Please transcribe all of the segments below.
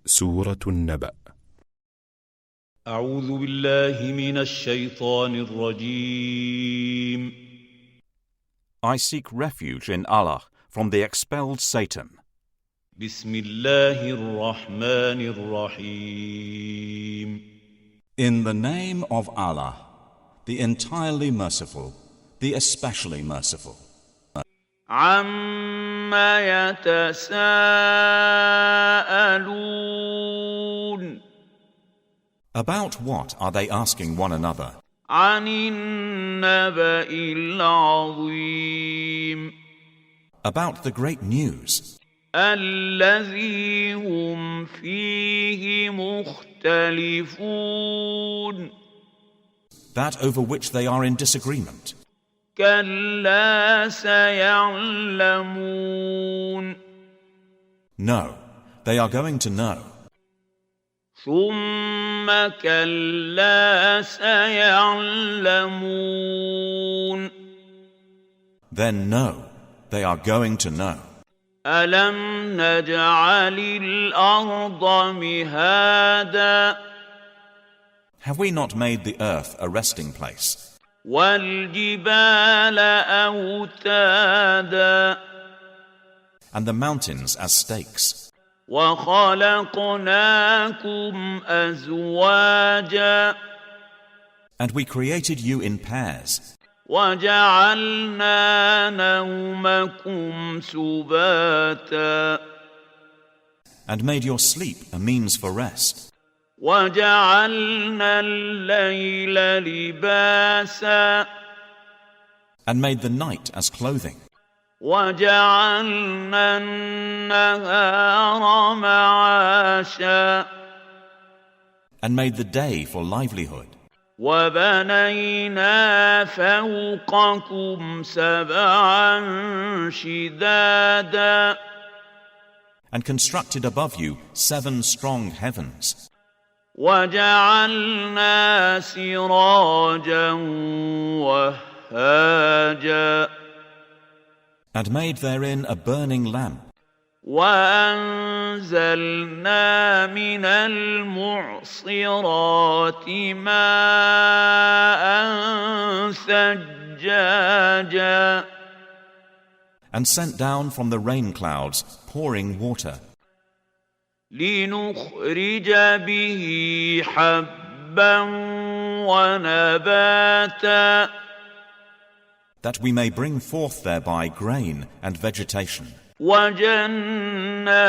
سورة النبأ. أعوذ بالله من الشيطان الرجيم. I seek refuge in Allah from the expelled Satan. بسم الله الرحمن الرحيم. In the name of Allah, the entirely merciful, the especially merciful. عما يتساءلون. About what are they asking one another? عن النبأ العظيم. About the great news, الذي هم فيه مختلفون. that over which they are in disagreement. كلا سيعلمون. No, they are going to know. ثم كلا سيعلمون. Then no, they are going to know. ألم نجعل الأرض مهادا. Have we not made the earth a resting place? والجبال أوتادا. And the mountains as stakes? وخلقناكم أزواجا. And we created you in pairs. وجعلنا نومكم سباتا. And made your sleep a means for rest. وجعلنا الليل لباسا. And made the night as clothing. وجعلنا النهار معاشا. And made the day for livelihood. وبنينا فوقكم سبعا شدادا. And constructed above you 7 strong heavens. وجعلنا سراجا وهاجا. And made therein a burning lamp. وأنزلنا من المعصرات ماء ثجاجا. And sent down from the rain clouds pouring water. لنخرج به حبا ونباتا. That we may bring forth thereby grain and vegetation. وجنات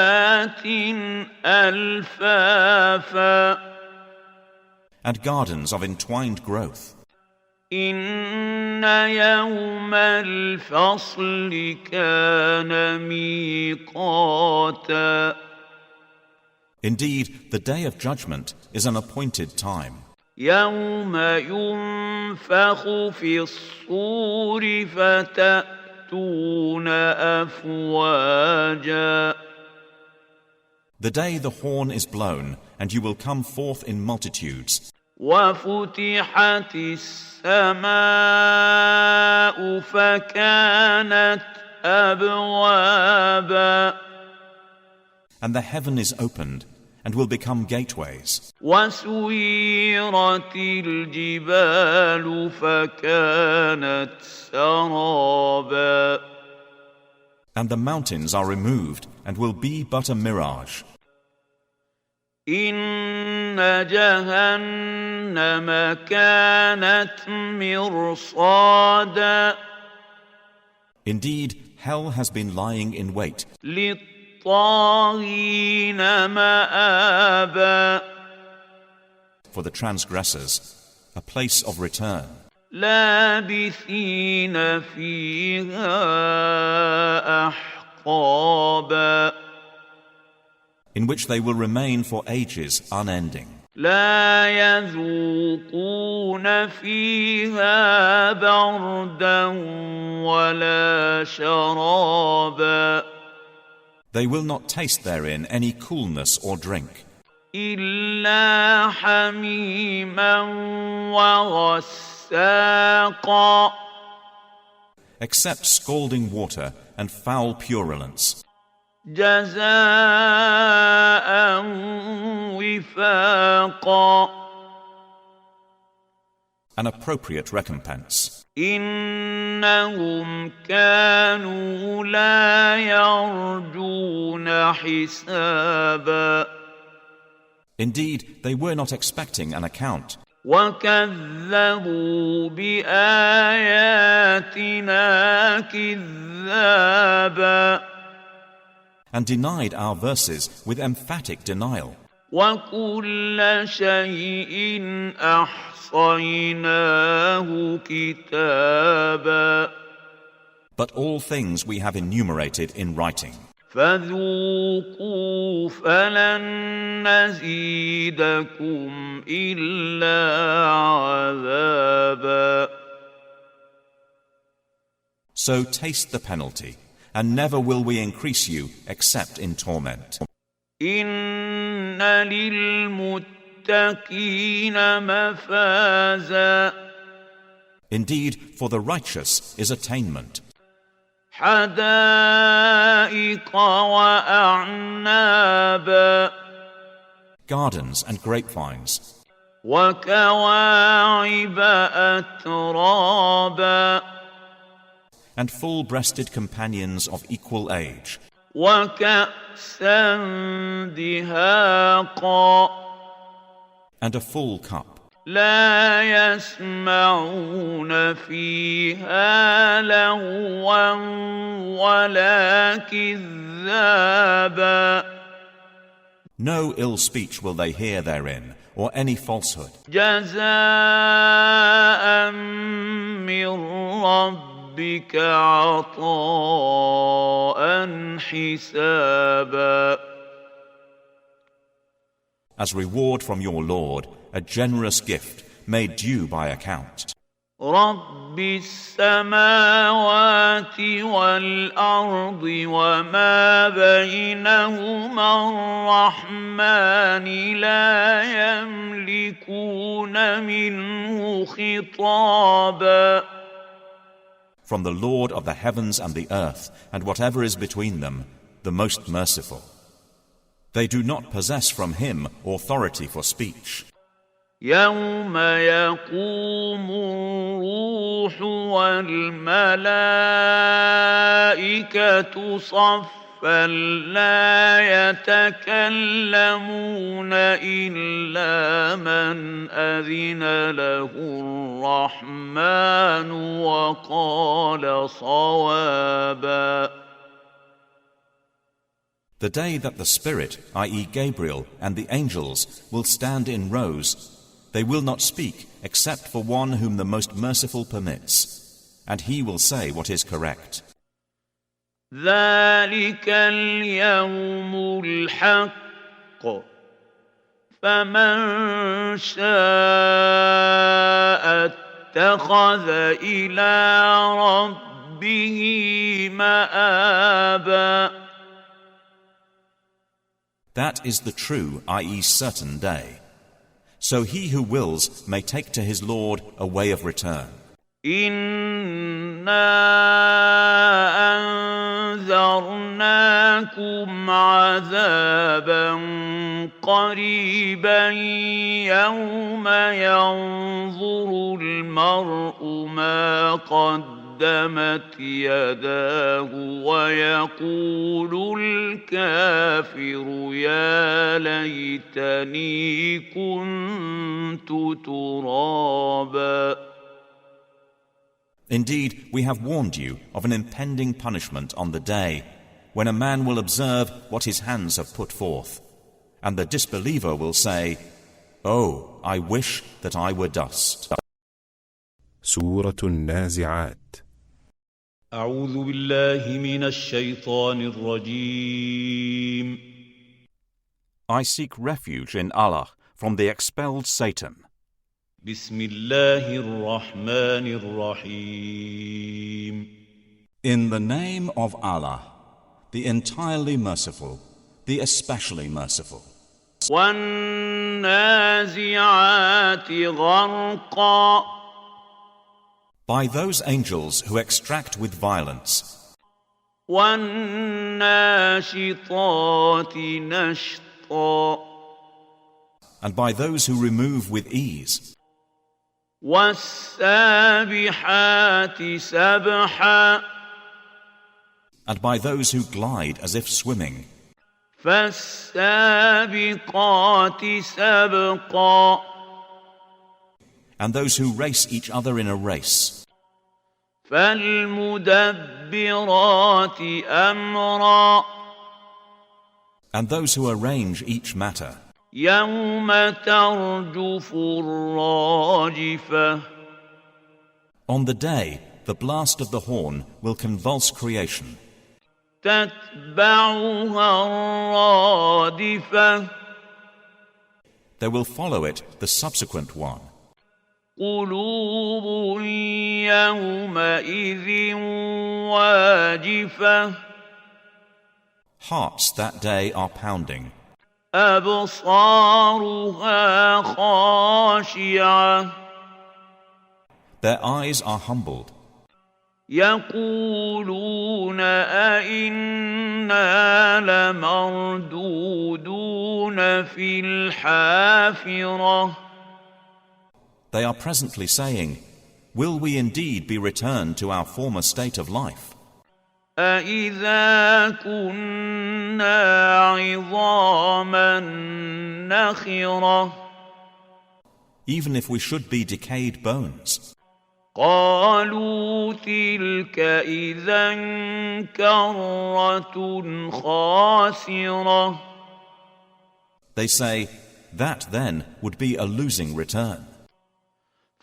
ألفافا. And gardens of entwined growth. إن يوم الفصل كان ميقاتا. Indeed, the day of judgment is an appointed time. يوم ينفخ في الصور فتأتون أفواجا. The day the horn is blown, and you will come forth in multitudes. وفتحت السماء فكانت أبوابا. And the heaven is opened, and will become gateways. وسيرت الجبال فكانت سرابا. And the mountains are removed, and will be but a mirage. إن جهنم كانت مرصادا. Indeed, hell has been lying in wait. للطاغين مآبا. For the transgressors, a place of return. لابثين فيها أحقابا. In which they will remain for ages unending. لا يذوقون فيها بردا ولا شرابا. They will not taste therein any coolness or drink. إلا حميما وغساقا. Except scalding water and foul purulence. جزاء وفاقا An appropriate recompense. إنهم كانوا لا يرجون حسابا Indeed, they were not expecting an account, وكذبوا بآياتنا كذابا and denied our verses with emphatic denial. وكل شيء أحصيناه كتابا But all things we have enumerated in writing. فذوقوا فلن نزيدكم إلا عذابا So taste the penalty, and never will we increase you except in torment. إن للمتقين مفازا Indeed, for the righteous is attainment. حدائق وأعنابا Gardens and grapevines, وكواعب أترابا and full-breasted companions of equal age, وكأسا دهاقا and a full cup. لا يسمعون فيها لغوا ولا كذابا No ill speech will they hear therein, or any falsehood. جزاء من ربك عطاء حسابا As reward from your Lord, a generous gift made due by account. رب السماوات والأرض وما بينهما الرحمن لا يملكون منه خطابا From the Lord of the heavens and the earth, and whatever is between them, the most merciful. They do not possess from him authority for speech. يوم يقوم الروح والملائكة صفا لا يتكلمون إلا من أذن له الرحمن وقال صوابا The day that the Spirit, i.e. Gabriel, and the angels will stand in rows, they will not speak except for one whom the most merciful permits, and he will say what is correct. ذلك اليوم الحق فمن شاء اتخذ إلى ربه مآبا That is the true, i.e. certain day. So he who wills may take to his Lord a way of return. إنا أنذرناكم عذابا قريبا يوم ينظر المرء ما قدمت يداه ويقول الكافر يا ليتني كنت ترابا Indeed, we have warned you of an impending punishment on the day when a man will observe what his hands have put forth, and the disbeliever will say, "Oh, I wish that I were dust." سورة النازعات. أعوذ بالله من الشيطان الرجيم. I seek refuge in Allah from the expelled Satan. بسم الله الرحمن الرحيم. In the name of Allah, the entirely merciful, the especially merciful. والنازعات غرقا By those angels who extract with violence, وَالنَّاشِطَاتِ نَشْطًا And by those who remove with ease, وَالسَّابِحَاتِ سَبْحًا and by those who glide as if swimming, فَالسَّابِقَاتِ سَبْقًا and those who race each other in a race, فَالْمُدَبِّرَاتِ أَمْرًا and those who arrange each matter, يَوْمَ تَرْجُفُ الرَّاجِفَةُ on the day the blast of the horn will convulse creation, تَتْبَعُهَا الرَّادِفَةُ there will follow it the subsequent one. قُلُوبٌ يَوْمَئِذٍ وَاجِفَةٌ Hearts that day are pounding, أَبْصَارُهَا خَاشِعَةٌ their eyes are humbled, يَقُولُونَ أَإِنَّا لَمَرْدُودُونَ فِي الْحَافِرَةِ they are presently saying, will we indeed be returned to our former state of life? أَإِذَا كُنَّا عِظَامًا نَخِرَةً Even if we should be decayed bones, قَالُوا تِلْكَ إِذًا كَرَّةٌ خَاسِرَةٌ they say, that then would be a losing return.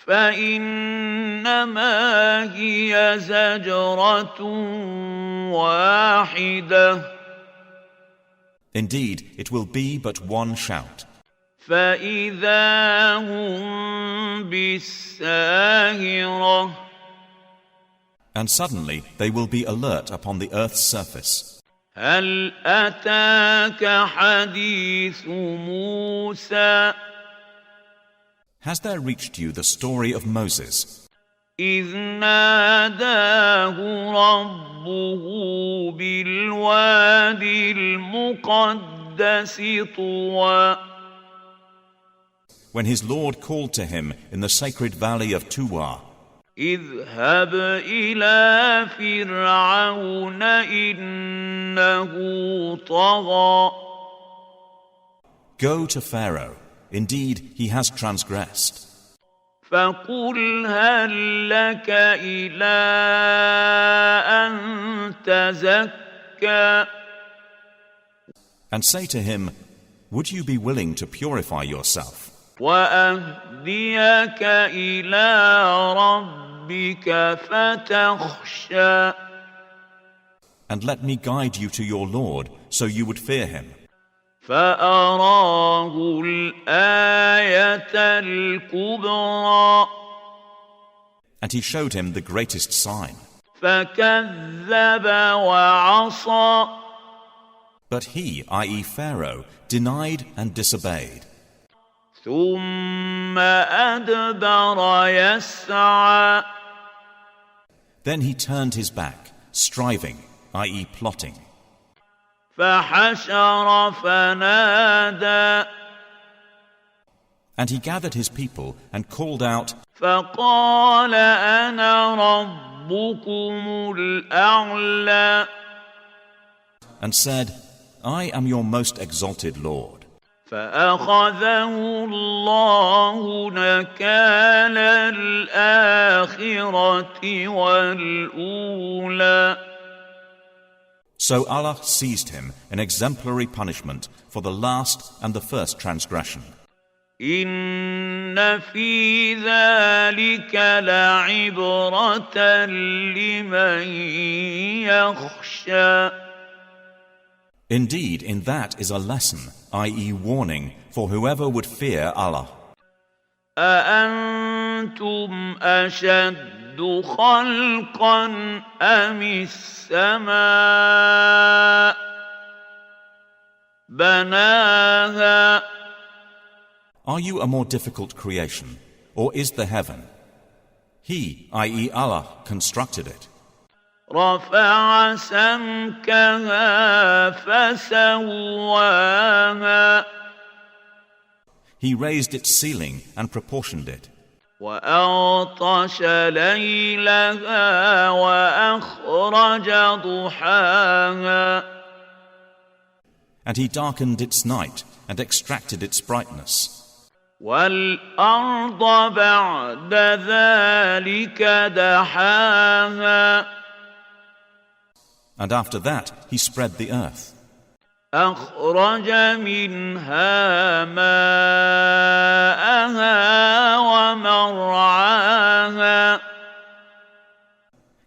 فَإِنَّمَا هِيَ زَجْرَةٌ وَاحِدَةٌ Indeed, it will be but one shout, فَإِذَا هُمْ بِالسَّاهِرَةِ and suddenly they will be alert upon the earth's surface. هَلْ أَتَاكَ حَدِيثُ مُوسَى Has there reached you the story of Moses, إِذْ نَادَاهُ رَبُّهُ بِالْوَادِ الْمُقَدَّسِ طُوًى when his Lord called to him in the sacred valley of Tuwa, اذهب إلى فرعون إنه طغى go to Pharaoh, indeed he has transgressed, فقل هل لك إلى أن تزكى and say to him, would you be willing to purify yourself وأهديك إلى ربك فتخشى and let me guide you to your Lord so you would fear him? فأراه الآية الكبرى And he showed him the greatest sign. فكذب وعصى But he, i.e. Pharaoh, denied and disobeyed. ثم أدبر يسعى Then he turned his back, striving, i.e. plotting. فحشر فنادى And he gathered his people and called out, فقال أنا ربكم الأعلى and said, I am your most exalted Lord. فأخذه الله نكال الآخرة والأولى So Allah seized him an exemplary punishment for the last and the first transgression. إن في ذلك لعبرة لمن يخشى Indeed, in that is a lesson, i.e. warning, for whoever would fear Allah. أأنتم أشد خلقا أم السماء بناها Are you a more difficult creation, or is the heaven? He, i.e. Allah, constructed it. رفع سمكها فسواها He raised its ceiling and proportioned it. وأغطش ليلها وأخرج ضحاها And he darkened its night and extracted its brightness. والأرض بعد ذلك دحاها And after that he spread the earth. أخرج منها ماءها ومرعاها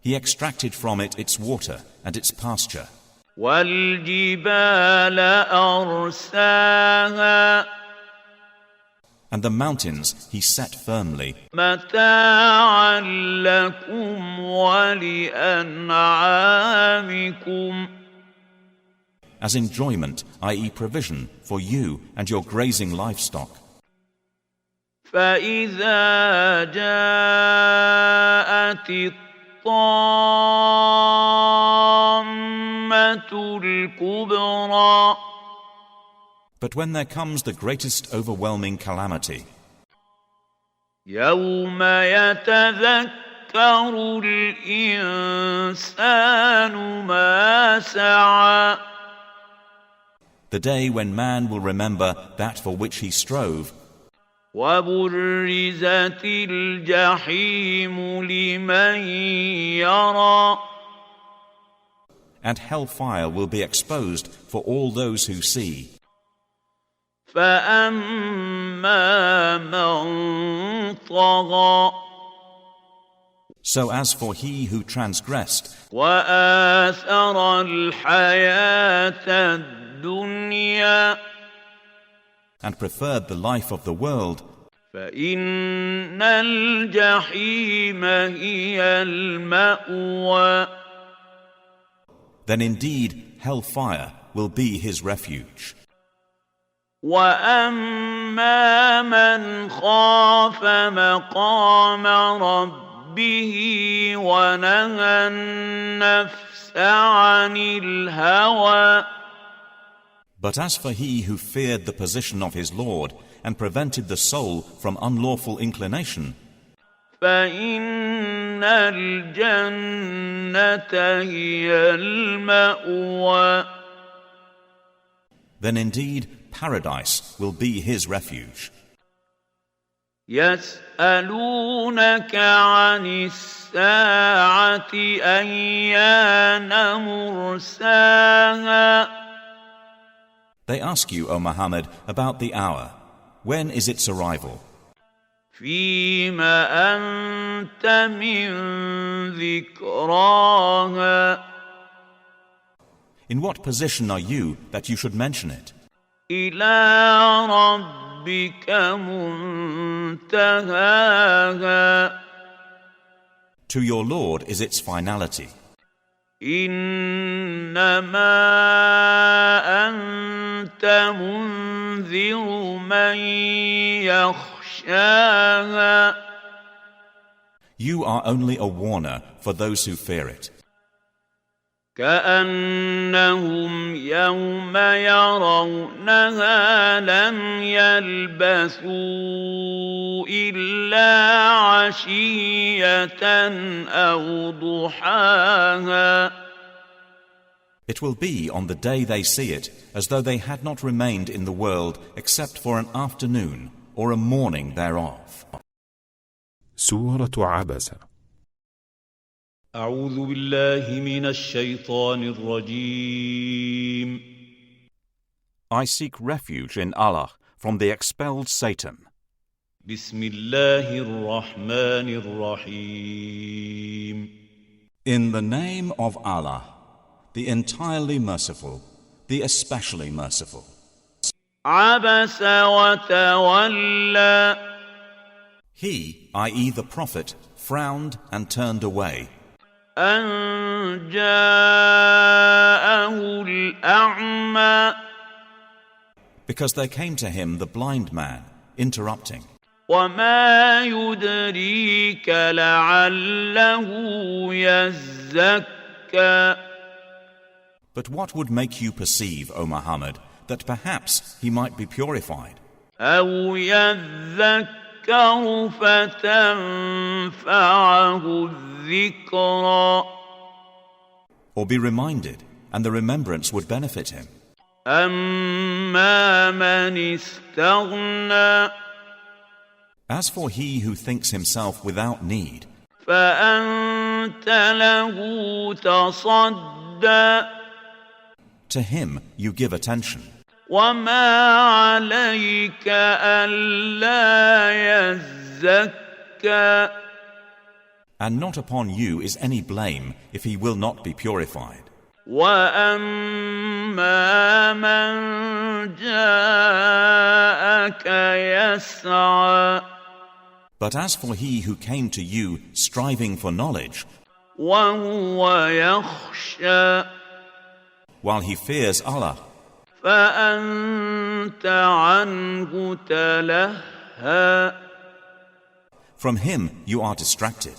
He extracted from it its water and its pasture. والجبال أرساها And the mountains he set firmly, متاعا لكم ولأنعامكم as enjoyment, i.e. provision, for you and your grazing livestock. فإذا جاءت الطامة الكبرى But when there comes the greatest overwhelming calamity, يوم يتذكر الإنسان ما سعى the day when man will remember that for which he strove, وبرزت الجحيم لمن يرى and hellfire will be exposed for all those who see. فأما من طغى So as for he who transgressed وآثر الحياة الدنيا and preferred the life of the world, فإن الجحيم هي المأوى then indeed hellfire will be his refuge. وأما من خاف مقام ربه ونهى النفس عن الهوى But as for he who feared the position of his Lord and prevented the soul from unlawful inclination, فإن الجنة هي المأوى then indeed paradise will be his refuge. يسألونك عن الساعة أيان مرساها They ask you, O Muhammad, about the hour. When is its arrival? فيما أنت من ذكراها In what position are you that you should mention it? إلى ربك منتهاها To your Lord is its finality. إنما أنت منذر من يخشاها You are only a warner for those who fear it. كأنهم يوم يرونها لم يلبثوا إلا عشية أو ضحاها It will be on the day they see it as though they had not remained in the world except for an afternoon or a morning thereof. سورة عبسة. أعوذ بالله من الشيطان الرجيم I seek refuge in Allah from the expelled Satan. بسم الله الرحمن الرحيم In the name of Allah, the entirely merciful, the especially merciful. عبس وتولى He, i.e. the Prophet, frowned and turned away أن جاءه الأعمى because there came to him the blind man, interrupting. وما يدريك لعله يزكى يزكى But what would make you perceive, O Muhammad, that perhaps he might be purified, أو يذكر فتنفعه الذكرى or be reminded, and the remembrance would benefit him? أما من استغنى As for he who thinks himself without need, فأنت له تصدى to him you give attention, وما عليك ألا يزكى and not upon you is any blame if he will not be purified. وأما من جاءك يسعى But as for he who came to you striving for knowledge, وهو يخشى while he fears Allah, فأنت عنه تلهى from him you are distracted.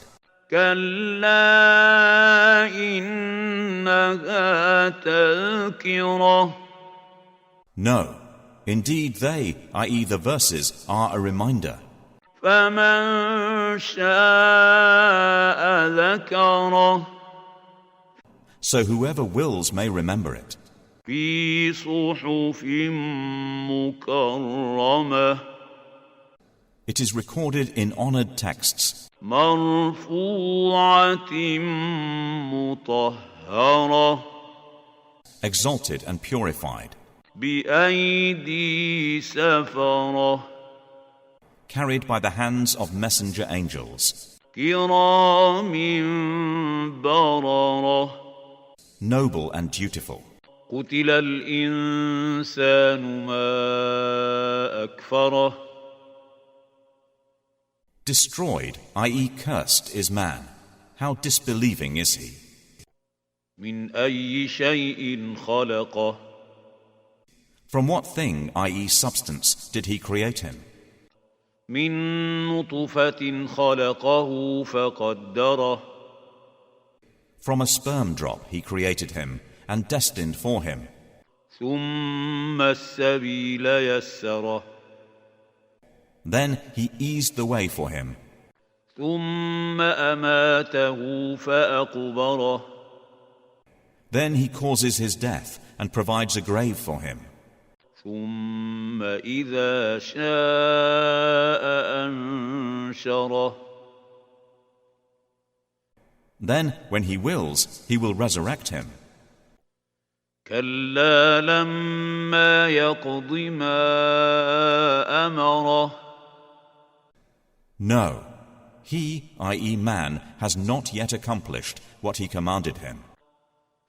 كلا إنها تذكرة No, indeed they, i.e. the verses, are a reminder. فمن شاء ذكره So whoever wills may remember it. في صحف مكرمة It is recorded in honored texts, مرفوعة مطهرة exalted and purified, بأيدي سفرة carried by the hands of messenger angels, كرام بررة noble and dutiful. قتل الإنسان ما أكفره Destroyed, i.e. cursed, is man. How disbelieving is he? من أي شيء خلقه From what thing, i.e. substance, did he create him? من نطفة خلقه فقدره From a sperm drop he created him and destined for him. ثم السبيل يسره Then he eased the way for him. ثم أماته فأقبره Then he causes his death and provides a grave for him. ثم إذا شاء أنشره Then, when he wills, he will resurrect him. كلا لما يقض ما أمره No, he, i.e. man, has not yet accomplished what he commanded him.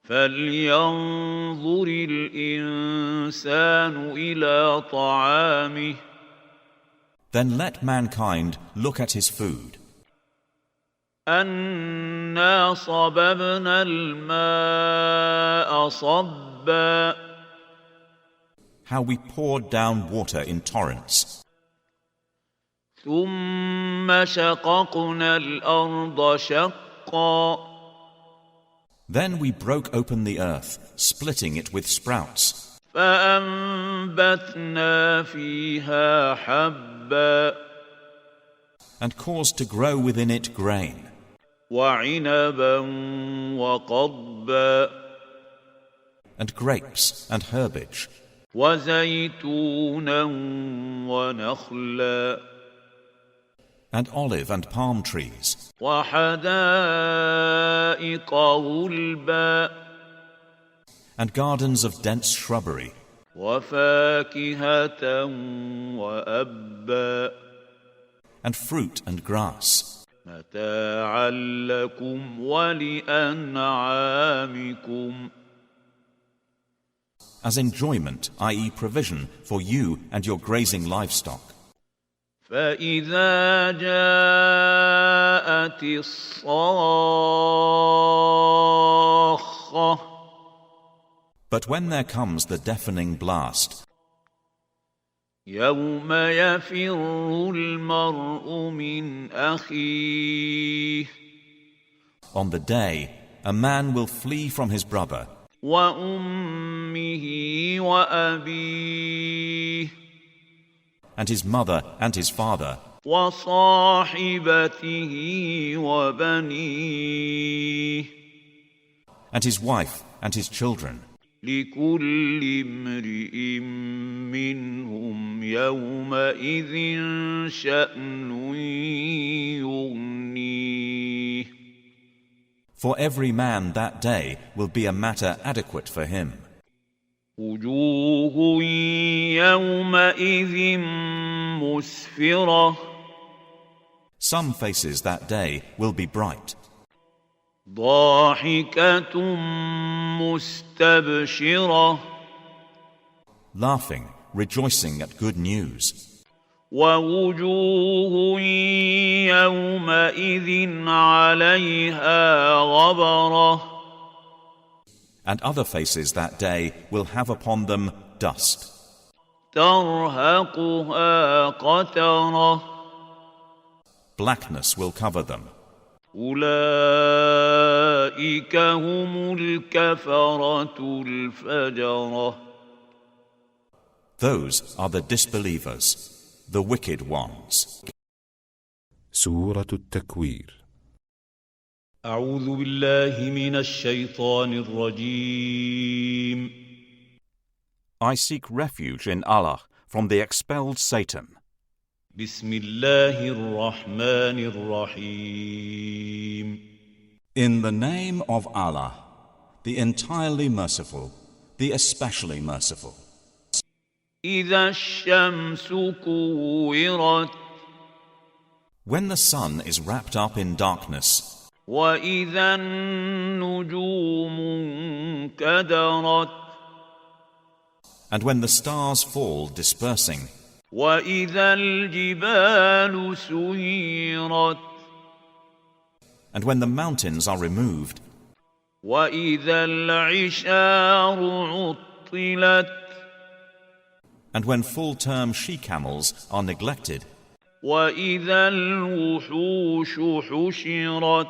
فلينظر الإنسان إلى طعامه Then let mankind look at his food. أنا صببنا الماء صبا How we poured down water in torrents. ثم شققنا الأرض شقا Then we broke open the earth, splitting it with sprouts, فأنبتنا فيها حبا and caused to grow within it grain, وعنبا وقضبا and grapes and herbage, وزيتونا ونخلا and olive and palm trees, وحدائق غلبا and gardens of dense shrubbery, وفاكهة وأبا and fruit and grass, متاعا لكم ولأنعامكم as enjoyment, i.e. provision for you and your grazing livestock. فإذا جاءت الصاخة But when there comes the deafening blast, يوم يفر المرء من أخيه on the day a man will flee from his brother وأمه وأبيه and his mother and his father وصاحبته وبنيه and his wife and his children. لكل امرئ منهم يومئذ شأن يغنيه. For every man that day will be a matter adequate for him. وجوه يومئذ مسفرة. Some faces that day will be bright, ضاحكة مستبشرة. laughing, rejoicing at good news. ووجوه يومئذ عليها غبرة. And other faces that day will have upon them dust. ترهقها قترة. Blackness will cover them. أولئك هم الكفرة الفجرة. Those are the disbelievers, the wicked ones. سورة التكوير. أعوذ بالله من الشيطان الرجيم. I seek refuge in Allah from the expelled Satan. بسم الله الرحمن الرحيم. In the name of Allah, the entirely merciful, the especially merciful. إذا الشمس كورت. When the sun is wrapped up in darkness, وإذا النجوم انكدرت. and when the stars fall dispersing, وإذا الجبال سيرت. and when the mountains are removed, وإذا العشار عطلت. and when full-term she-camels are neglected, وإذا الوحوش حشرت.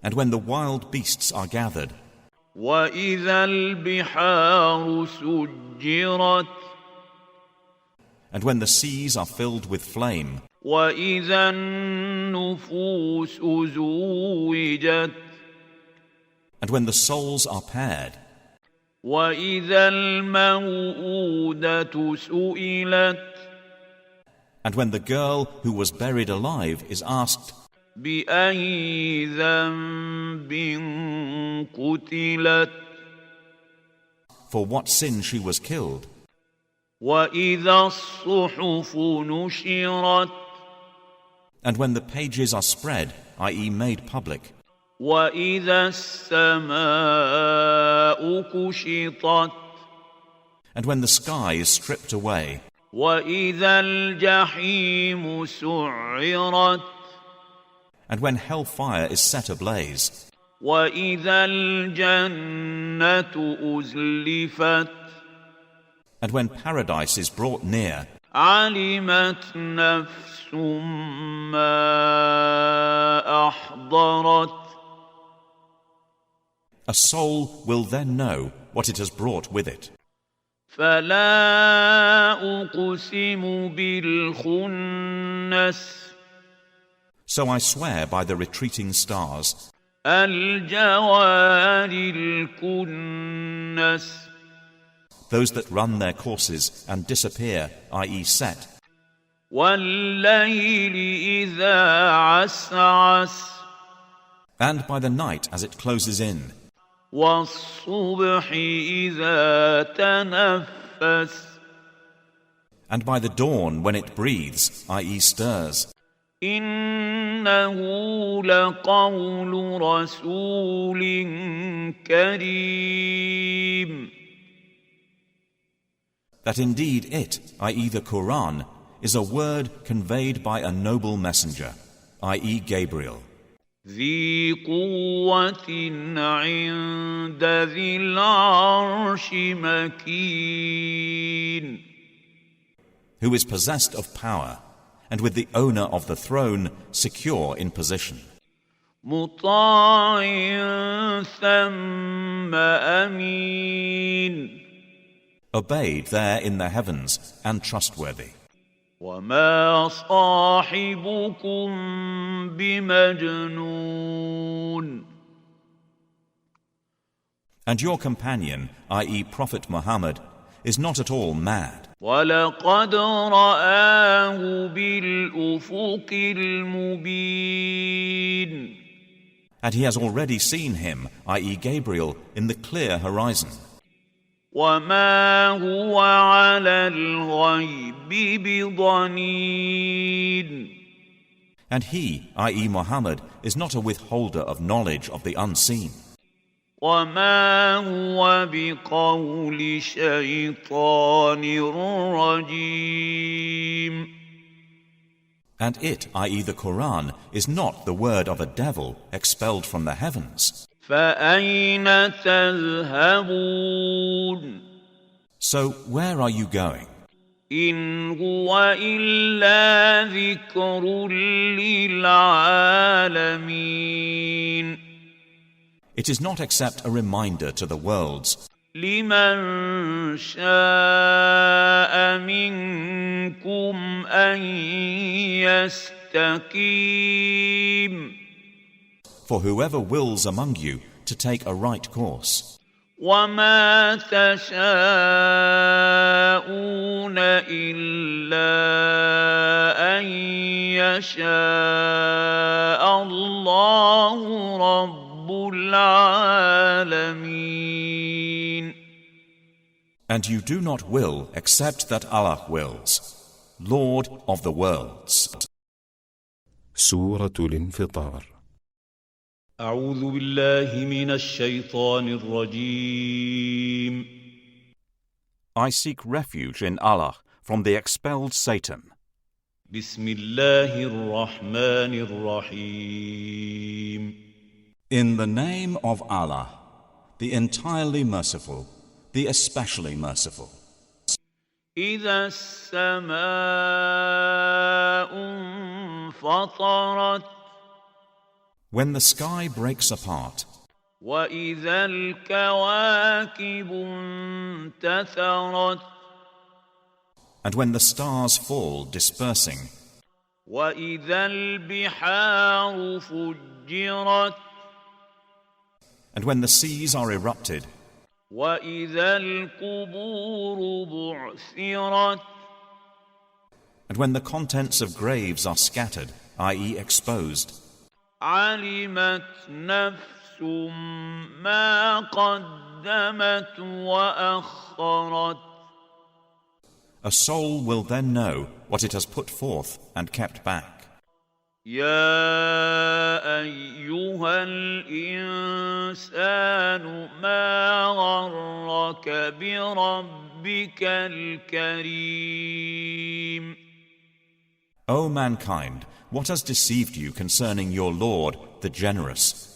and when the wild beasts are gathered, وإذا البحار سجرت. and when the seas are filled with flame, وإذا النفوس زوجت. and when the souls are paired, وإذا الموءودة سئلت. and when the girl who was buried alive is asked, بأي ذنب قتلت. for what sin she was killed, وإذا الصحف نشرت. and when the pages are spread, i.e. made public, وإذا السماء كشطت. and when the sky is stripped away, وإذا الجحيم سعرت. and when hellfire is set ablaze, وإذا الجنة أزلفت. and when paradise is brought near, علمت نفس ما أحضرت. a soul will then know what it has brought with it. فلا أقسم بالخنس. So I swear by the retreating stars, الجوار الكنس. those that run their courses and disappear, i.e. set, والليل إذا عسعس. and by the night as it closes in, والصبح إذا تنفس. and by the dawn when it breathes, i.e. stirs. إنه لقول رسول كريم. That indeed it, i.e. the Quran, is a word conveyed by a noble messenger, i.e. Gabriel, ذي قوة عند ذي العرش مكين. who is possessed of power, and with the owner of the throne secure in position. مطاع ثم أمين. Obeyed there in the heavens and trustworthy. وما صاحبكم بمجنون. And your companion, i.e. Prophet Muhammad, is not at all mad. ولقد رآه بالأفق المبين. And he has already seen him, i.e. Gabriel, in the clear horizon. وما هو على الغيب بضنين. And he, i.e. Muhammad, is not a withholder of knowledge of the unseen. وما هو بقول شيطان رجيم. And it, i.e. the Quran, is not the word of a devil expelled from the heavens. فأين تذهبون. So where are you going? إن هو إلا ذكر للعالمين. It is not except a reminder to the worlds. لمن شاء منكم أن يستقيم. For whoever wills among you to take a right course. وما تشاءون إلا أن يشاء الله رب العالمين. And you do not will except that Allah wills, Lord of the worlds. سورة الانفطار. أعوذ بالله من الشيطان الرجيم. I seek refuge in Allah from the expelled Satan. بسم الله الرحمن الرحيم. In the name of Allah, the entirely merciful, the especially merciful. إذا السماء انفطرت. When the sky breaks apart, وإذا الكواكب انتثرت. and when the stars fall dispersing, وإذا البحار فجرت. and when the seas are erupted, وإذا القبور بعثرت. and when the contents of graves are scattered, i.e. exposed, علمت نفس ما قدمت وأخرت. a soul will then know what it has put forth and kept back. يا أيها الإنسان ما غرك بربك الكريم. O mankind, what has deceived you concerning your Lord, the Generous?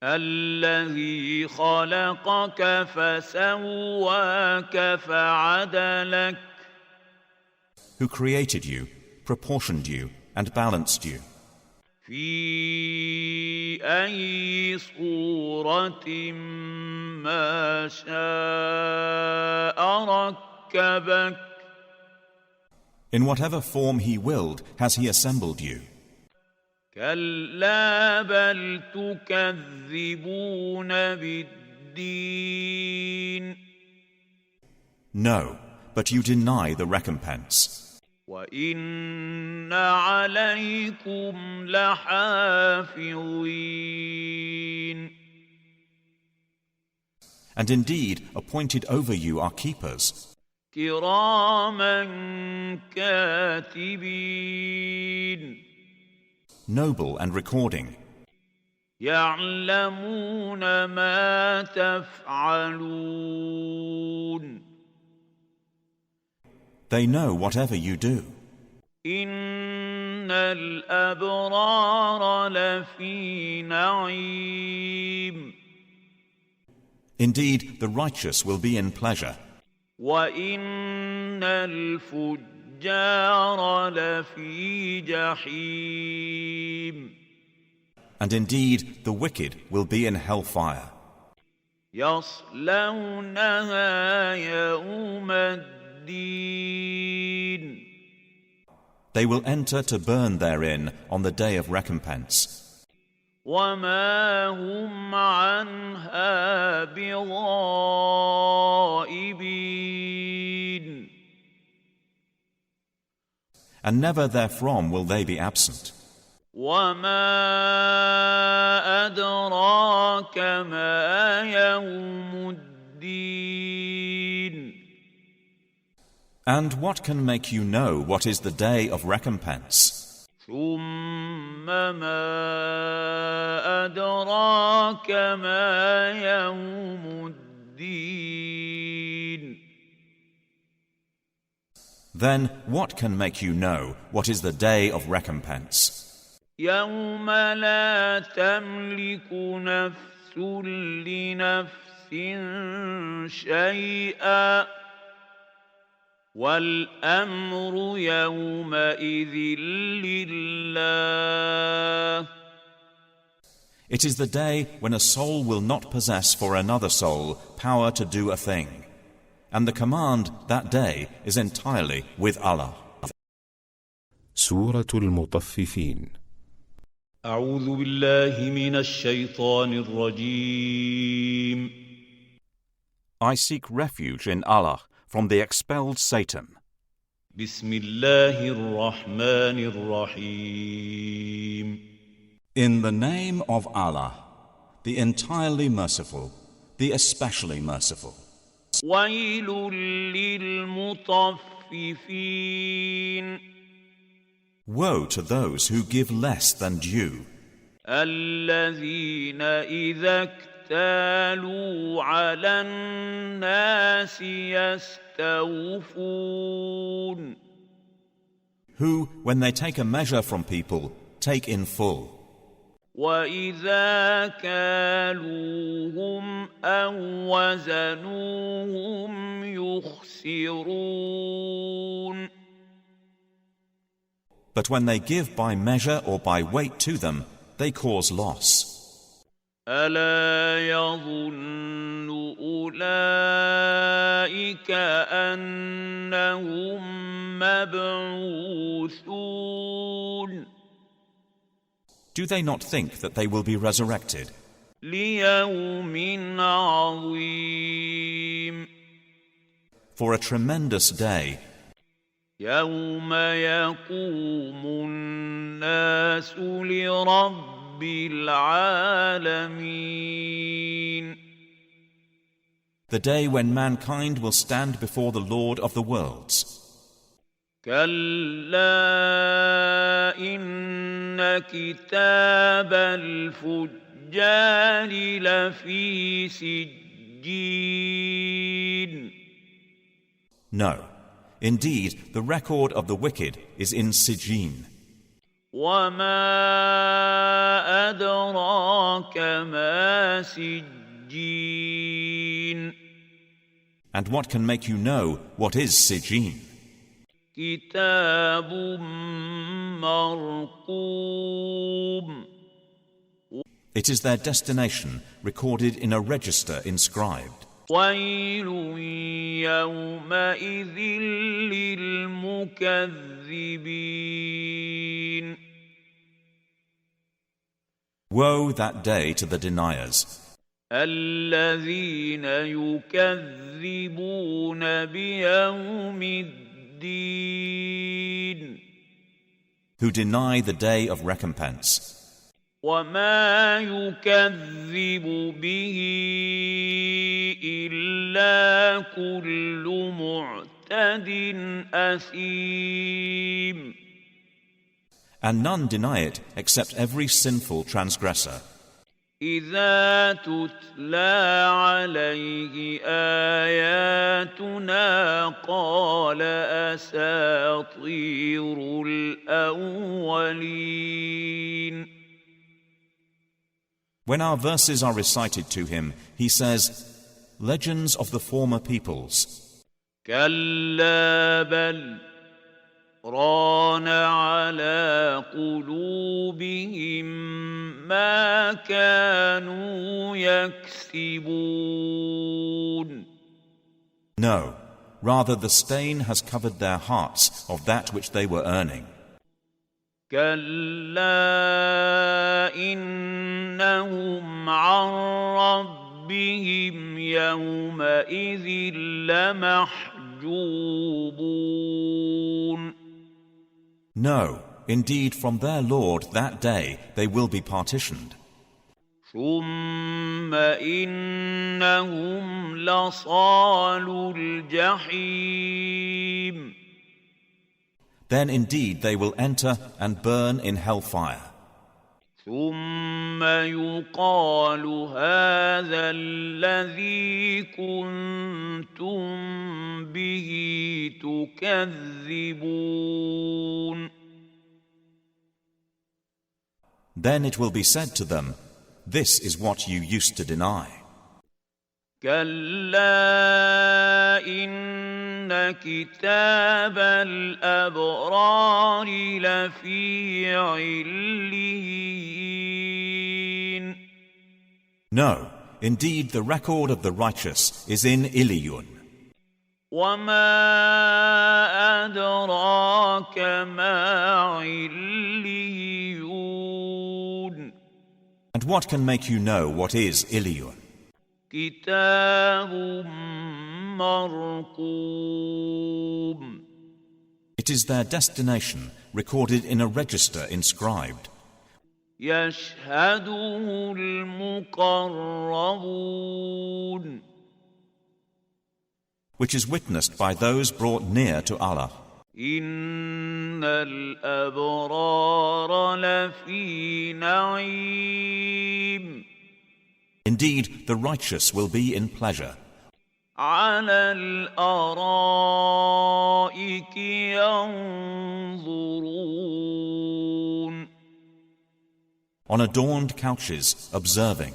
الذي خلقك فسواك فعدلك. Who created you, proportioned you, and balanced you. في أي صورة ما شاء ركبك. In whatever form he willed has he assembled you. كلا بل تكذبون بالدين. No, but you deny the recompense. وإن عليكم لحافظين. And indeed, appointed over you are keepers, كراما كاتبين. noble and recording, يعلمون ما تفعلون. they know whatever you do. إن الأبرار لفي نعيم. Indeed, the righteous will be in pleasure, وإن الفجار لفي جحيم. And indeed, the wicked will be in hellfire. يصلونها يوم الدين They will enter to burn therein on the day of recompense. وما هم عنها بغائبين And never therefrom will they be absent. وما أدراك ما يوم الدين And what can make you know what is the day of recompense? ثم ما أدراك ما يوم الدين Then what can make you know what is the day of recompense? يوم لا تملك نفس لنفس شيئا والأمر يومئذ لله It is the day when a soul will not possess for another soul power to do a thing. And the command that day is entirely with Allah. سورة المطففين. أعوذ بالله من الشيطان الرجيم. I seek refuge in Allah from the expelled Satan. بسم الله الرحمن الرحيم. In the name of Allah, the entirely merciful, the especially merciful. ويل للمطففين Woe to those who give less than due, الذين إذا اكتالوا على الناس يستوفون who, when they take a measure from people, take in full, وإذا كالوهم أو وزنوهم يخسرون but when they give by measure or by weight to them, they cause loss. ألا يظن أولئك أنهم مبعوثون Do they not think that they will be resurrected ليوم عظيم for a tremendous day, يوم يقوم الناس لرب العالمين the day when mankind will stand before the Lord of the worlds? كلا إن كتاب الفجار لفي سجين No, indeed, the record of the wicked is in Sijin. وما أدراك ما سجين And what can make you know what is Sijin? كتاب مرقوم It is their destination recorded in a register inscribed. ويل يومئذ للمكذبين Woe that day to the deniers, الذين يكذبون بيوم الدين who deny the day of recompense. وما يكذب به إلا كل معتد أثيم And none deny it except every sinful transgressor. إذا تتلى عليه آياتنا قال أساطير الأولين When our verses are recited to him, he says, legends of the former peoples. كلا بل ران على قلوبهم ما كانوا يكسبون. No, rather the stain has covered their hearts of that which they were earning. كلا إنهم عن ربهم يومئذ لمحجوبون. No, indeed from their Lord that day they will be partitioned. ثم إنهم لصالو الجحيم. Then indeed they will enter and burn in hellfire. ثم يقال هذا الذي كنتم به تكذبون. Then it will be said to them, this is what you used to deny. كلا إن كتاب الأبرار لفي عليين. No, indeed the record of the righteous is in Iliyun. وما أدراك ما عليون. And what can make you know what is Iliyun? كتاب مرقوم. It is their destination recorded in a register inscribed, يشهده المقربون. which is witnessed by those brought near to Allah. إن الأبرار لفي نعيم. Indeed, the righteous will be in pleasure. على الأرائك ينظرون. On adorned couches, observing.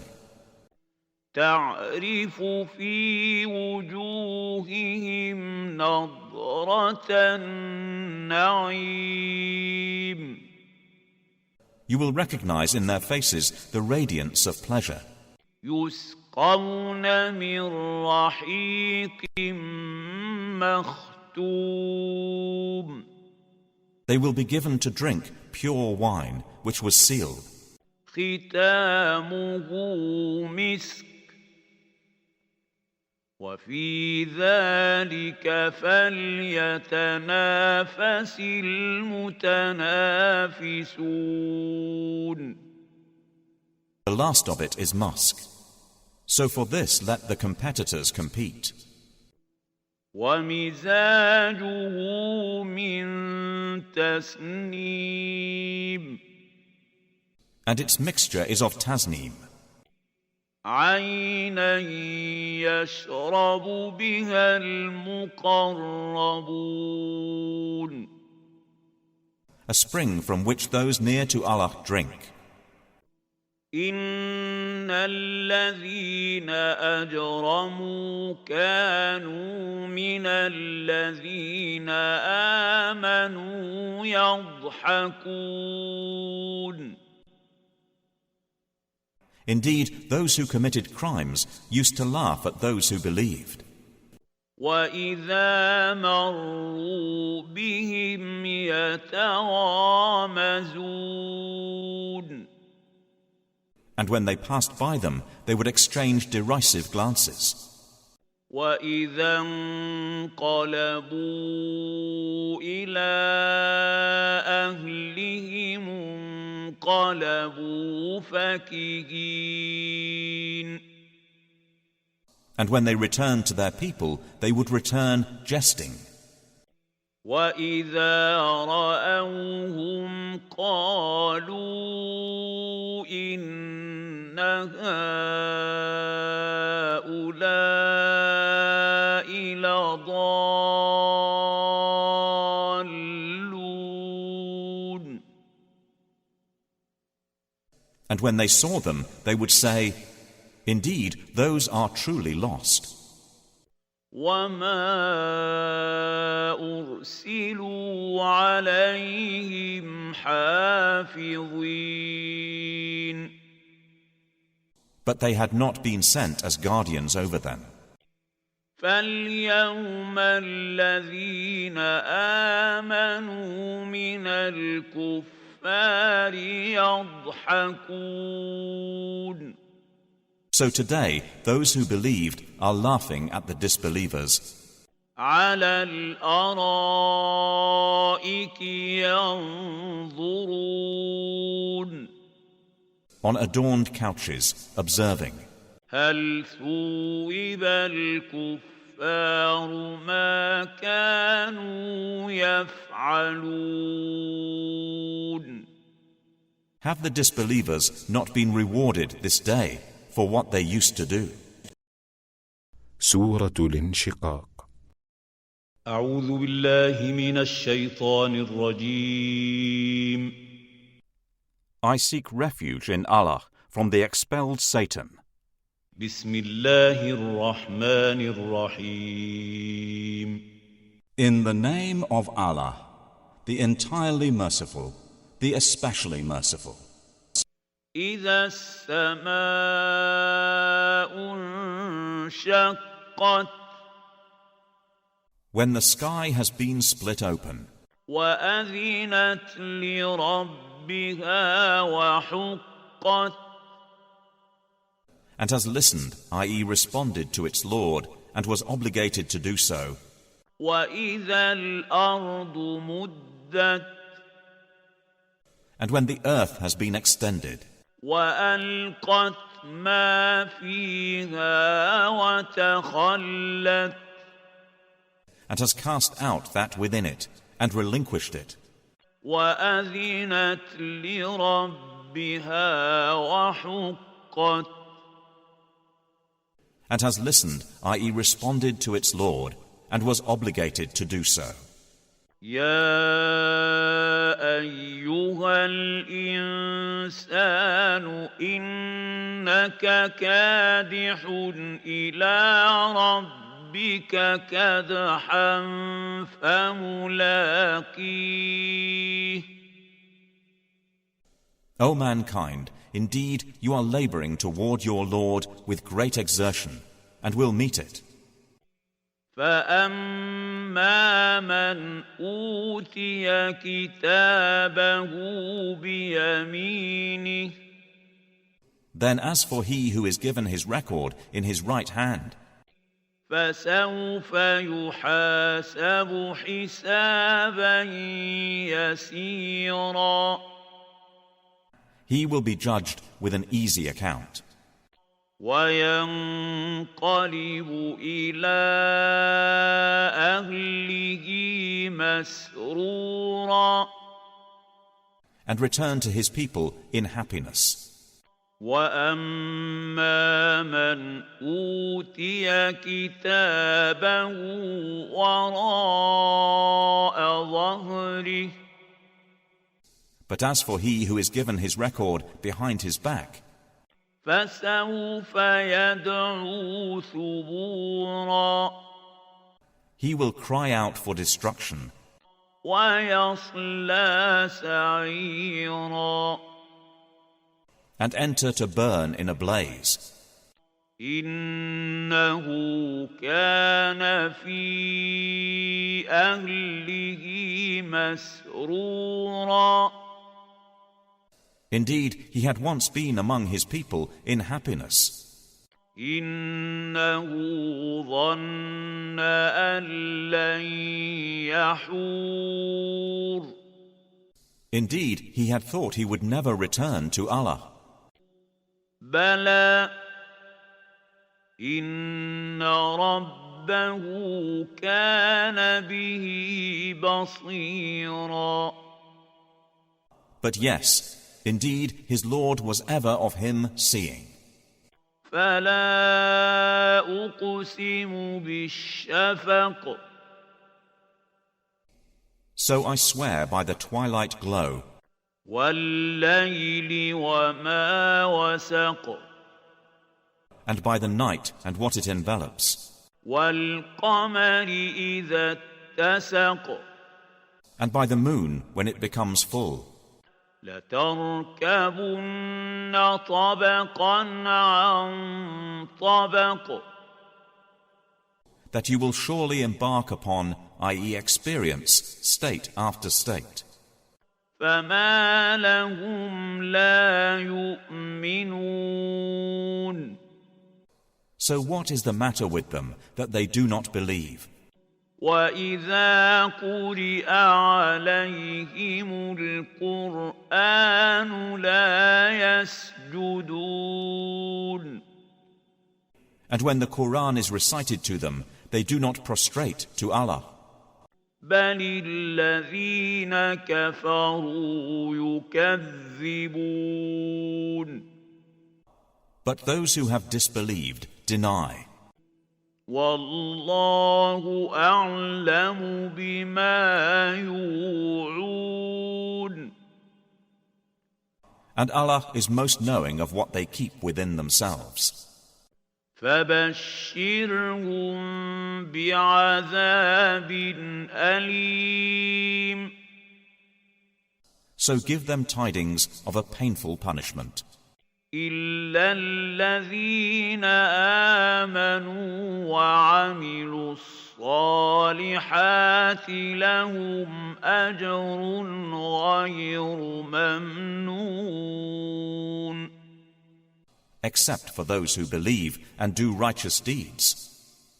تعرف في وجوههم نضرة النعيم. You will recognize in their faces the radiance of pleasure. يسقون من رحيق مختوم. They will be given to drink pure wine, which was sealed. ختامه مسك. وفي ذلك فليتنافس المتنافسون. The last of it is musk. So for this let the competitors compete. ومزاجه من تسنيم. And its mixture is of tasneem. عينا يشرب بها المقربون. A spring from which those near to Allah drink. إن الذين أجرموا كانوا من الذين آمنوا يضحكون. Indeed, those who committed crimes used to laugh at those who believed. وَإِذَا مَرُّوا بِهِمْ يَتَغَامَزُونَ. And when they passed by them, they would exchange derisive glances. وَإِذَا انقَلَبُوا إِلَىٰ أَهْلِهِمُ انقَلَبُوا فَكِهِينَ. And when they returned to their people, they would return jesting. وَإِذَا رَأَوْهُمْ قَالُوا إِنَّ هَٰؤُلَاءِ لَضَالُّونَ. And when they saw them, they would say, indeed, those are truly lost. وَمَا أُرْسِلُوا عَلَيْهِمْ حَافِظِينَ. but they had not been sent as guardians over them. فاليوم الذين آمنوا من الكفار يضحكون. So today, those who believed are laughing at the disbelievers. على الأرائك ينظرون. On adorned couches, observing. هل ثوب الكفار ما كانوا يفعلون. Have the disbelievers not been rewarded this day for what they used to do? سورة الانشقاق. أعوذ بالله من الشيطان الرجيم. I seek refuge in Allah from the expelled Satan. بسم الله الرحمن الرحيم. In the name of Allah, the entirely merciful, the especially merciful. إذا السماء انشقت When the sky has been split open, وأذنت لربها وحقت and has listened, i.e. responded to its Lord, and was obligated to do so, وإذا الأرض مدت and when the earth has been extended, وألقت ما فيها وتخلت and has cast out that within it, and relinquished it, وأذنت لربها وحقت and has listened, i.e. responded to its Lord, and was obligated to do so. يا أيها الإنسان إنك كادح إلى ربك كدحا فملاقيه. O mankind, indeed you are laboring toward your Lord with great exertion, and will meet it. فأما من أوتي كتابه بيمينه Then as for he who is given his record in his right hand, فسوف يحاسب حسابا يسيرا he will be judged with an easy account, وينقلب إلى أهله مسرورا and return to his people in happiness. وأما من أوتي كتابه وراء ظهره But as for he who is given his record behind his back, فسوف يدعو ثبورا he will cry out for destruction, ويصلى سعيرا and enter to burn in a blaze. إنه كان في أهله مسرورا Indeed, he had once been among his people in happiness. إنه ظن أن لن يحور Indeed, he had thought he would never return to Allah. بلى إن ربه كان به بصيرا But yes, indeed, his Lord was ever of him seeing. فلا أقسم بالشفق So I swear by the twilight glow, والليل وما وسق and by the night and what it envelops, والقمر إذا اتسق and by the moon when it becomes full, لتركبن طبقا عن طبق That you will surely embark upon, i.e. experience, state after state. فما لهم لا يؤمنون So what is the matter with them that they do not believe? وإذا قرئ عليهم القرآن لا يسجدون And when the Quran is recited to them, they do not prostrate to Allah. بل الذين كفروا يكذبون But those who have disbelieved deny. والله أعلم بما يوعون And Allah is most knowing of what they keep within themselves. فبشرهم بعذاب أليم So give them tidings of a painful punishment. إلا الذين آمنوا وعملوا الصالحات لهم أجر غير ممنون Except for those who believe and do righteous deeds.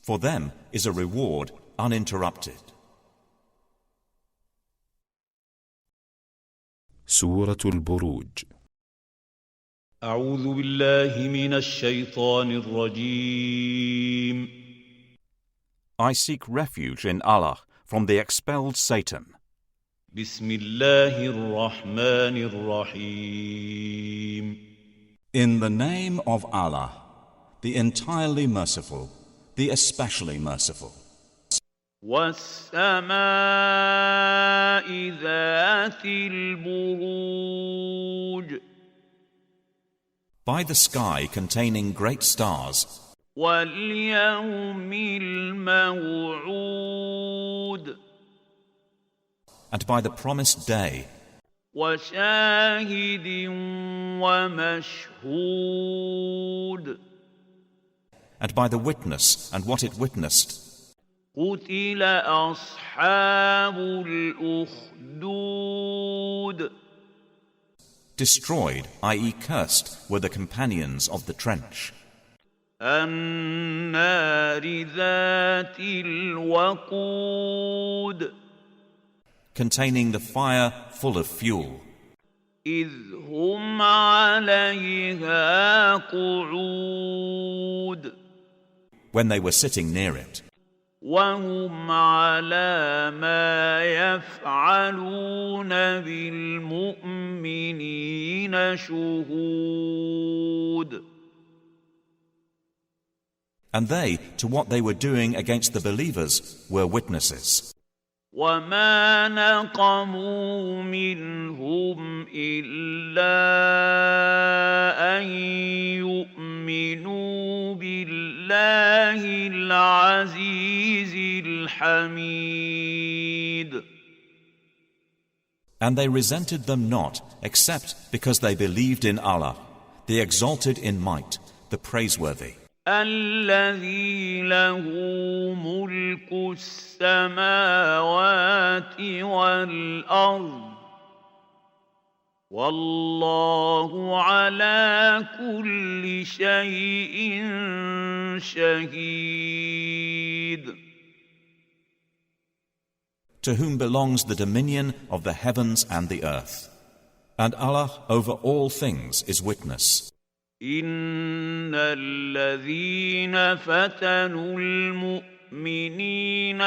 For them is a reward uninterrupted. سورة البروج. أعوذ بالله من الشيطان الرجيم. I seek refuge in Allah from the expelled Satan. بسم الله الرحمن الرحيم. In the name of Allah, the entirely merciful, the especially merciful. والسماء ذات البروج By the sky containing great stars, واليوم الموعود and by the promised day, وشاهد ومشهود and by the witness and what it witnessed. قتل أصحاب الأخدود Destroyed, i.e. cursed, were the companions of the trench. النار ذات الوقود Containing the fire full of fuel. إذ هم عليها قعود When they were sitting near it. وهم على ما يفعلون بالمؤمنين شهود And they, to what they were doing against the believers, were witnesses. وما نقموا منهم إلا أن يؤمنوا بالله العزيز الحميد And they resented them not, except because they believed in Allah, the exalted in might, the praiseworthy. الذي له ملك السماوات والأرض والله على كل شيء شهيد To whom belongs the dominion of the heavens and the earth. And Allah over all things is witness. إن الذين فتنوا المؤمنين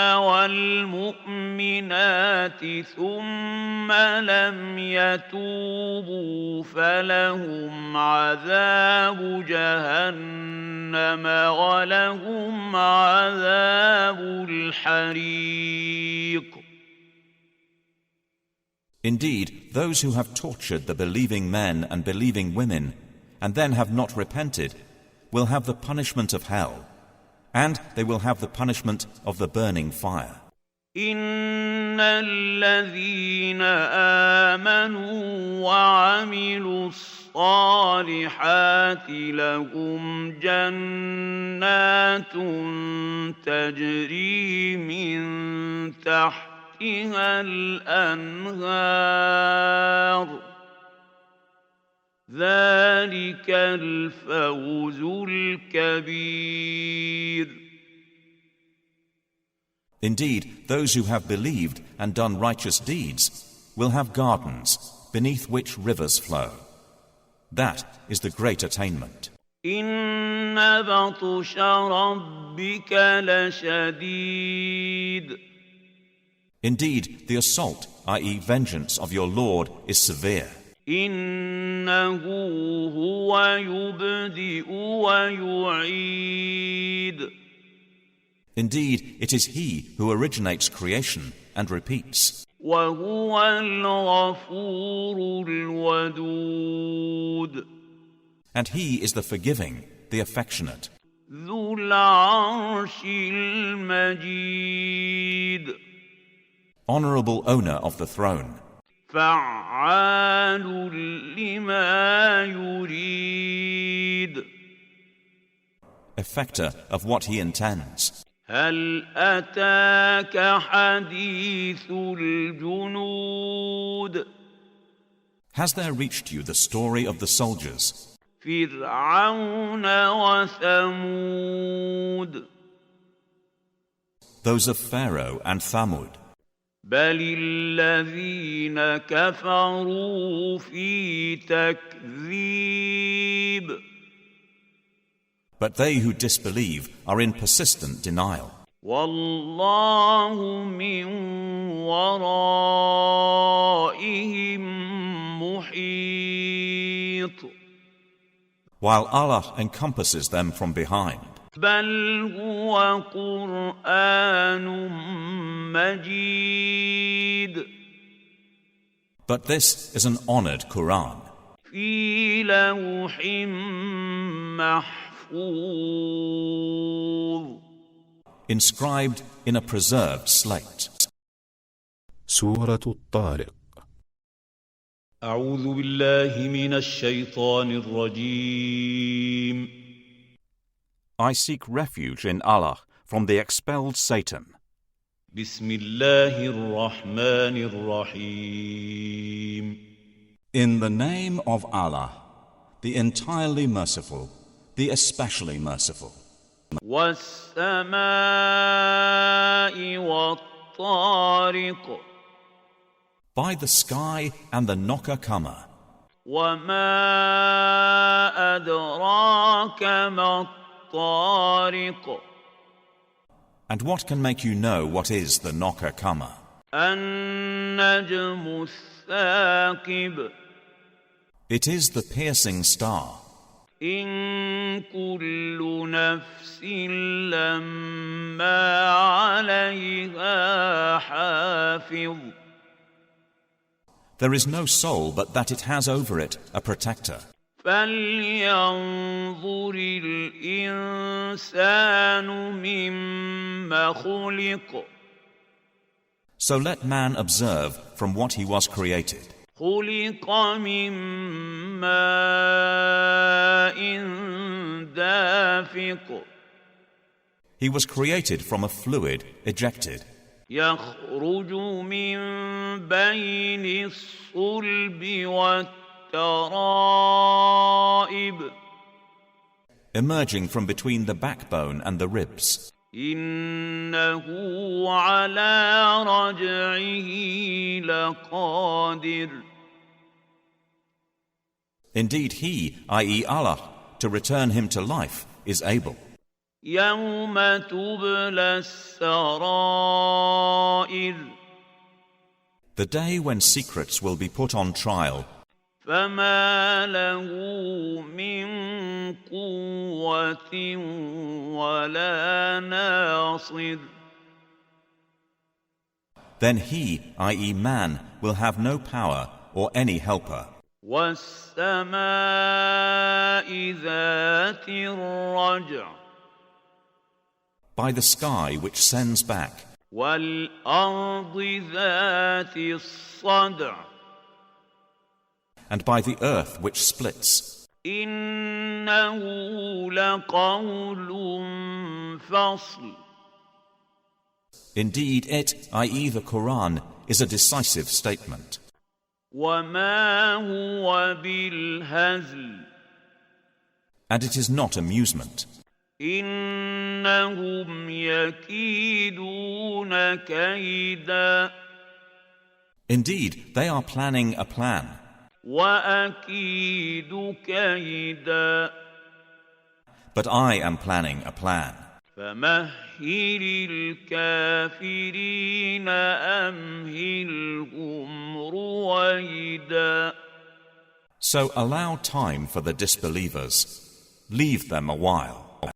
والمؤمنات ثم لم يتوبوا فلهم عذاب جهنم ولهم عذاب الحريق Indeed, those who have tortured the believing men and believing women and then have not repented, will have the punishment of hell, and they will have the punishment of the burning fire. إن الذين آمنوا وعملوا الصالحات لهم جنات تجري من تحتها الأنهار ذلك الفوز الكبير. Indeed, those who have believed and done righteous deeds will have gardens beneath which rivers flow. That is the great attainment. إن بطش ربك لشديد. Indeed, the assault, i.e. vengeance of your Lord, is severe. إنه هو يبدئ ويعيد. Indeed, it is He who originates creation and repeats. وهو الغفور الودود. And He is the forgiving, the affectionate. ذو العرش المجيد. Honorable owner of the throne. فعال لما يريد. Effector of what He intends. هل أتاك حديث الجنود. Has there reached you the story of the soldiers? فرعون وثمود. Those of Pharaoh and Thamud. بل الذين كفروا في تكذيب. But they who disbelieve are in persistent denial. والله من ورائهم محيط. While Allah encompasses them from behind. بل هو قرآن مجيد. But this is an honored Quran. في لوح محفوظ. Inscribed in a preserved slate. سورة الطارق. أعوذ بالله من الشيطان الرجيم. I seek refuge in Allah from the expelled Satan. بسم الله الرحمن الرحيم. In the name of Allah, the entirely merciful, the especially merciful. والسماء والطارق. By the sky and the knocker comer. وما أدراك ما الطارق. And what can make you know what is the knocker comer? النجم الثاقب. It is the piercing star. إن كل نفس لما عليها حافظ. There is no soul but that it has over it a protector. فلينظر الإنسان مما خلق. So let man observe from what he was created. خلق من ماء دافق. He was created from a fluid ejected. يخرج من بين الصلب والترائب. Emerging from between the backbone and the ribs. إنه على رجعه لقادر. Indeed he, i.e. Allah, to return him to life, is able. يوم تبلى السرائر. The day when secrets will be put on trial. فما له من قوة ولا ناصر. Then he, i.e. man, will have no power or any helper. والسماء ذات الرجع. By the sky which sends back. وَالْأَرْضِ ذَاتِ الصَّدْعِ And by the earth which splits. إِنَّهُ لَقَوْلٌ فَصْلٌ Indeed, it, i.e. the Quran, is a decisive statement. وَمَا هُوَ بِالْهَزْلِ And it is not amusement. إِنَّهُمْ يَكِيدُونَ كَيْدًا Indeed, they are planning a plan. وَأَكِيدُ كَيْدًا But I am planning a plan. فَمَهِّلِ الْكَافِرِينَ أَمْهِلْهُمْ رُوَيْدًا So allow time for the disbelievers. Leave them a while.